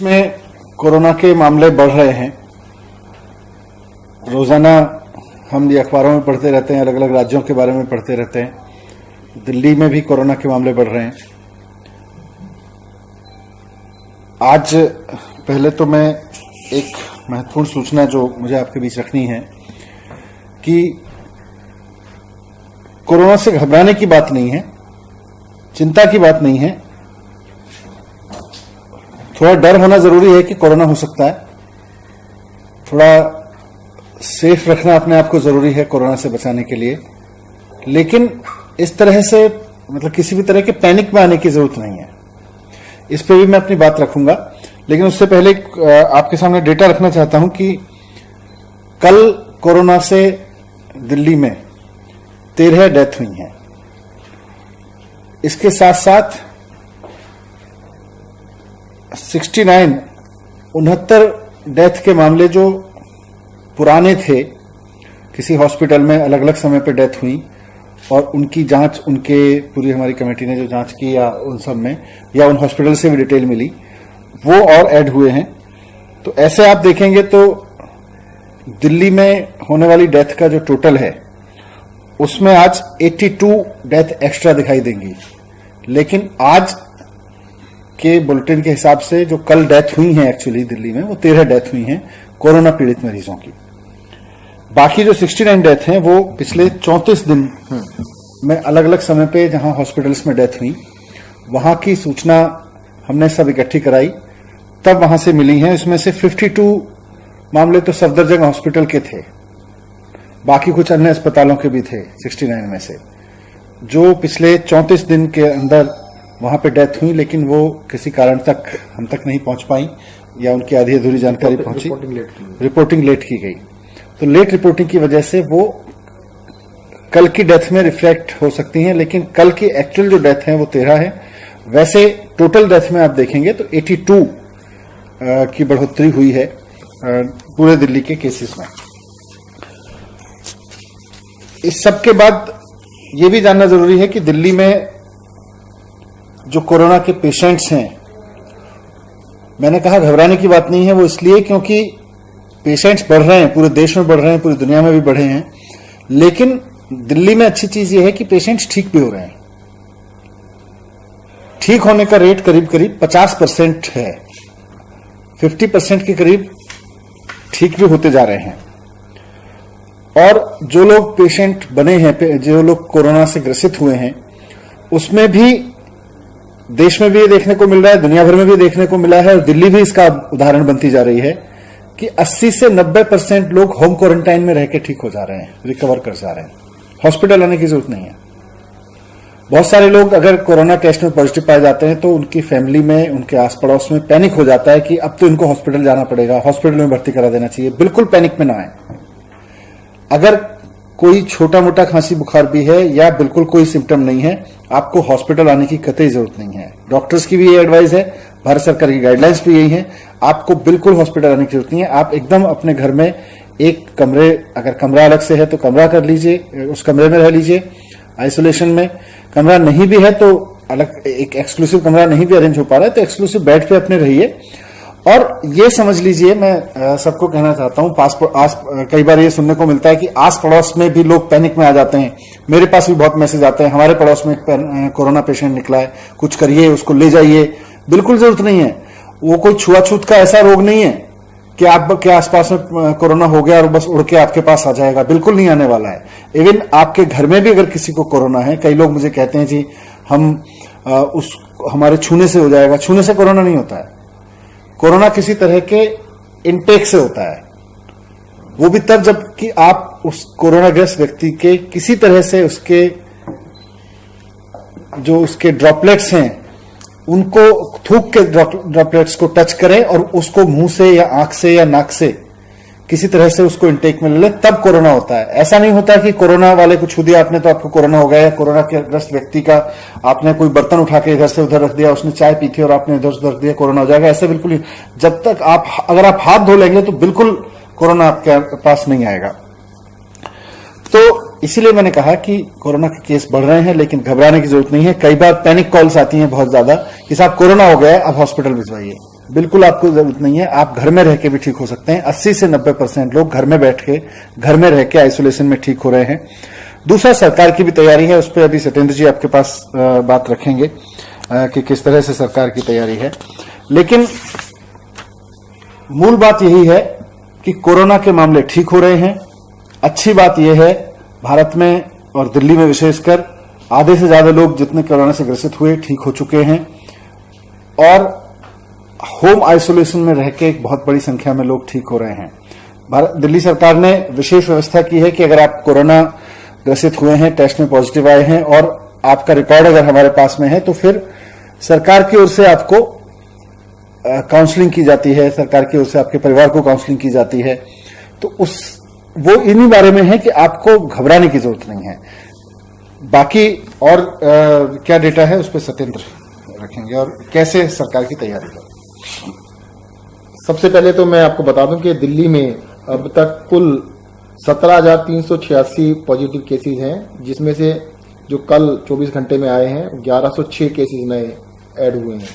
में कोरोना के मामले बढ़ रहे हैं। रोजाना हम ये अखबारों में पढ़ते रहते हैं, अलग अलग राज्यों के बारे में पढ़ते रहते हैं। दिल्ली में भी कोरोना के मामले बढ़ रहे हैं। आज पहले तो मैं एक महत्वपूर्ण सूचना जो मुझे आपके बीच रखनी है कि कोरोना से घबराने की बात नहीं है, चिंता की बात नहीं है। थोड़ा डर होना जरूरी है कि कोरोना हो सकता है, थोड़ा सेफ रखना अपने आप को जरूरी है कोरोना से बचाने के लिए, लेकिन इस तरह से मतलब किसी भी तरह के पैनिक में आने की जरूरत नहीं है। इस पे भी मैं अपनी बात रखूंगा, लेकिन उससे पहले आपके सामने डेटा रखना चाहता हूं कि कल कोरोना से दिल्ली में 13 डेथ हुई हैं। इसके साथ साथ 69 डेथ के मामले जो पुराने थे, किसी हॉस्पिटल में अलग अलग समय पर डेथ हुई और उनकी जांच, उनके पूरी हमारी कमेटी ने जो जांच की या उन सब में या उन हॉस्पिटल से भी डिटेल मिली, वो और ऐड हुए हैं। तो ऐसे आप देखेंगे तो दिल्ली में होने वाली डेथ का जो टोटल है उसमें आज 82 डेथ एक्स्ट्रा दिखाई देंगी, लेकिन आज के बुलेटिन के हिसाब से जो कल डेथ हुई हैं एक्चुअली दिल्ली में, वो 13 डेथ हुई हैं कोरोना पीड़ित मरीजों की। बाकी जो 69 डेथ हैं वो पिछले 34 दिन में अलग अलग समय पे जहां हॉस्पिटल्स में डेथ हुई वहां की सूचना हमने सब इकट्ठी कराई, तब वहां से मिली हैं। इसमें से 52 मामले तो सफदरजंग हॉस्पिटल के थे, बाकी कुछ अन्य अस्पतालों के भी थे 69 में से, जो पिछले 34 दिन के अंदर वहां पे डेथ हुई, लेकिन वो किसी कारण तक हम तक नहीं पहुंच पाई या उनकी आधी अधूरी जानकारी पहुंची, रिपोर्टिंग लेट की गई। तो लेट रिपोर्टिंग की वजह से वो कल की डेथ में रिफ्लेक्ट हो सकती हैं, लेकिन कल की एक्चुअल जो डेथ है वो 13 है। वैसे टोटल डेथ में आप देखेंगे तो 82 की बढ़ोतरी हुई है पूरे दिल्ली के केसेस में। इस सब के बाद ये भी जानना जरूरी है कि दिल्ली में जो कोरोना के पेशेंट्स हैं, मैंने कहा घबराने की बात नहीं है, वो इसलिए क्योंकि पेशेंट्स बढ़ रहे हैं, पूरे देश में बढ़ रहे हैं, पूरी दुनिया में भी बढ़े हैं, लेकिन दिल्ली में अच्छी चीज ये है कि पेशेंट्स ठीक भी हो रहे हैं। ठीक होने का रेट करीब करीब 50% है, 50% के करीब ठीक भी होते जा रहे हैं। और जो लोग पेशेंट बने हैं, जो लोग कोरोना से ग्रसित हुए हैं, उसमें भी देश में भी ये देखने को मिल रहा है, दुनिया भर में भी देखने को मिला है, और दिल्ली भी इसका उदाहरण बनती जा रही है कि 80 से 90% लोग होम क्वारंटाइन में रह के ठीक हो जा रहे हैं, रिकवर कर जा रहे हैं, हॉस्पिटल आने की जरूरत नहीं है। बहुत सारे लोग अगर कोरोना टेस्ट में पॉजिटिव पाए जाते हैं तो उनकी फैमिली में, उनके आस पड़ोस में पैनिक हो जाता है कि अब तो इनको हॉस्पिटल जाना पड़ेगा, हॉस्पिटल में भर्ती करा देना चाहिए। बिल्कुल पैनिक में ना आए। अगर कोई छोटा मोटा खांसी बुखार भी है या बिल्कुल कोई सिम्टम नहीं है, आपको हॉस्पिटल आने की कतई जरूरत नहीं है। डॉक्टर्स की भी ये एडवाइस है, भारत सरकार की गाइडलाइंस भी यही है, आपको बिल्कुल हॉस्पिटल आने की जरूरत नहीं है। आप एकदम अपने घर में एक कमरे, अगर कमरा अलग से है तो कमरा कर लीजिए, उस कमरे में रह लीजिए आइसोलेशन में। कमरा नहीं भी है तो अलग एक एक्सक्लूसिव कमरा नहीं भी अरेंज हो पा रहा है तो एक्सक्लूसिव बेड पे अपने रहिए। और ये समझ लीजिए, मैं सबको कहना चाहता हूं, कई बार ये सुनने को मिलता है कि आस पड़ोस में भी लोग पैनिक में आ जाते हैं। मेरे पास भी बहुत मैसेज आते हैं, हमारे पड़ोस में कोरोना पेशेंट निकला है, कुछ करिए, उसको ले जाइए। बिल्कुल जरूरत नहीं है। वो कोई छुआछूत का ऐसा रोग नहीं है कि आपके आसपास में कोरोना हो गया और बस उड़ के आपके पास आ जाएगा, बिल्कुल नहीं आने वाला है। इवन आपके घर में भी अगर किसी को कोरोना है, कई लोग मुझे कहते हैं जी हमारे छूने से हो जाएगा। छूने से कोरोना नहीं होता है। कोरोना किसी तरह के इनटेक से होता है, वो भी तब जबकि आप उस कोरोनाग्रस्त व्यक्ति के किसी तरह से उसके जो उसके ड्रॉपलेट्स हैं उनको, थूक के ड्रॉपलेट्स को टच करें और उसको मुंह से या आंख से या नाक से किसी तरह से उसको इंटेक में ले लें, तब कोरोना होता है। ऐसा नहीं होता कि कोरोना वाले को छू दिया आपने तो आपको कोरोना हो गया, या कोरोना के ग्रस्त व्यक्ति का आपने कोई बर्तन उठा के इधर से उधर रख दिया, उसने चाय पी थी और आपने इधर से उधर रख दिया, कोरोना हो जाएगा। ऐसे बिल्कुल नहीं। जब तक अगर आप हाथ धो लेंगे तो बिल्कुल कोरोना आपके पास नहीं आएगा। तो इसीलिए मैंने कहा कि कोरोना के केस बढ़ रहे हैं, लेकिन घबराने की जरूरत नहीं है। कई बार पैनिक कॉल्स आती हैं बहुत ज्यादा कि साहब कोरोना हो गया है, अब हॉस्पिटल भिजवाइए। बिल्कुल आपको जरूरत नहीं है, आप घर में रह के भी ठीक हो सकते हैं। 80 से 90% लोग घर में बैठ के, घर में रह के आइसोलेशन में ठीक हो रहे हैं। दूसरा, सरकार की भी तैयारी है, उस पर अभी सत्येंद्र जी आपके पास बात रखेंगे कि किस तरह से सरकार की तैयारी है। लेकिन मूल बात यही है कि कोरोना के मामले ठीक हो रहे हैं। अच्छी बात यह है, भारत में और दिल्ली में विशेषकर आधे से ज्यादा लोग जितने कोरोना से ग्रसित हुए ठीक हो चुके हैं, और होम आइसोलेशन में रह के एक बहुत बड़ी संख्या में लोग ठीक हो रहे हैं। दिल्ली सरकार ने विशेष व्यवस्था की है कि अगर आप कोरोना ग्रसित हुए हैं, टेस्ट में पॉजिटिव आए हैं और आपका रिकॉर्ड अगर हमारे पास में है, तो फिर सरकार की ओर से आपको काउंसलिंग की जाती है, सरकार की ओर से आपके परिवार को काउंसलिंग की जाती है। तो वो इन्हीं बारे में है कि आपको घबराने की जरूरत नहीं है। बाकी और क्या डेटा है उस पर सत्येंद्र रखेंगे और कैसे सरकार की तैयारी है। सबसे पहले तो मैं आपको बता दूं कि दिल्ली में अब तक कुल 17,386 पॉजिटिव केसेस हैं, जिसमें से जो कल 24 घंटे में आए हैं 1106 केसेस नए ऐड हुए हैं।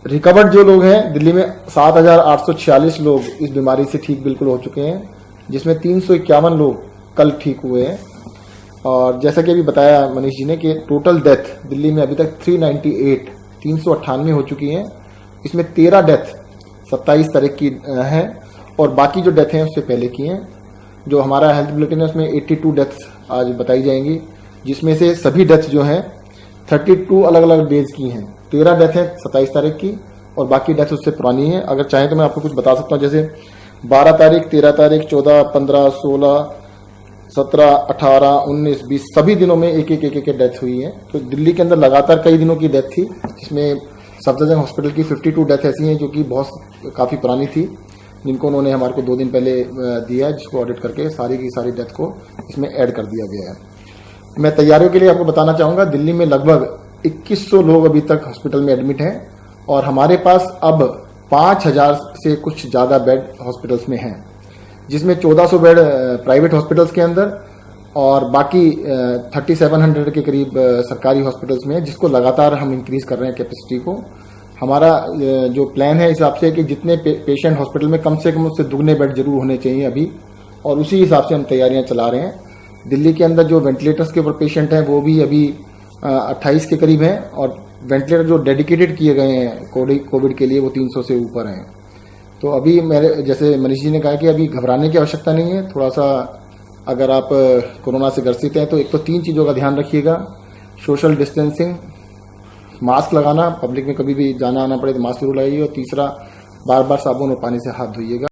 रिकवर्ड जो लोग हैं दिल्ली में 7,846 लोग इस बीमारी से ठीक बिल्कुल हो चुके हैं, जिसमें 351 लोग कल ठीक हुए हैं। और जैसा कि अभी बताया मनीष जी ने कि टोटल डेथ दिल्ली में अभी तक 398 हो चुकी हैं। इसमें 13 डेथ 27 तारीख की हैं और बाकी जो डेथ हैं उससे पहले की हैं। जो हमारा हेल्थ बुलेटिन है उसमें 82 डेथ्स आज बताई जाएंगी, जिसमें से सभी डेथ्स जो हैं 32 अलग अलग डेज की हैं। 13 डेथ है 27 तारीख की और बाकी डेथ उससे पुरानी है। अगर चाहें तो मैं आपको कुछ बता सकता हूं, जैसे 12 तारीख, 13 तारीख, 14, 15, 16, 17, 18, 19, 20 सभी दिनों में एक एक डेथ हुई है। तो दिल्ली के अंदर लगातार कई दिनों की डेथ थी, जिसमें सफदरजंग हॉस्पिटल की 52 डेथ ऐसी हैं जो कि काफी पुरानी थी, जिनको उन्होंने हमारे को 2 दिन पहले दिया है, जिसको ऑडिट करके सारी की सारी डेथ को इसमें ऐड कर दिया गया है। मैं तैयारियों के लिए आपको बताना चाहूंगा, दिल्ली में लगभग 2100 लोग अभी तक हॉस्पिटल में एडमिट हैं और हमारे पास अब 5000 से कुछ ज्यादा बेड हॉस्पिटल्स में हैं, जिसमें 1400 बेड प्राइवेट हॉस्पिटल्स के अंदर और बाकी 3700 के करीब सरकारी हॉस्पिटल्स में है, जिसको लगातार हम इंक्रीज कर रहे हैं कैपेसिटी को। हमारा जो प्लान है इस हिसाब से कि जितने पेशेंट हॉस्पिटल में कम से कम उससे दुगने बेड जरूर होने चाहिए अभी, और उसी हिसाब से हम तैयारियां चला रहे हैं। दिल्ली के अंदर जो वेंटिलेटर्स के ऊपर पेशेंट हैं वो भी अभी 28 के करीब हैं और वेंटिलेटर जो डेडिकेटेड किए गए हैं कोविड के लिए वो 300 से ऊपर हैं। तो अभी मेरे जैसे मनीष जी ने कहा कि अभी घबराने की आवश्यकता नहीं है। थोड़ा सा अगर आप कोरोना से ग्रसित हैं तो एक तो 3 चीज़ों का ध्यान रखिएगा, सोशल डिस्टेंसिंग, मास्क लगाना, पब्लिक में कभी भी जाना आना पड़े तो मास्क जरूर लगाइए, और तीसरा बार बार साबुन और पानी से हाथ धोइएगा।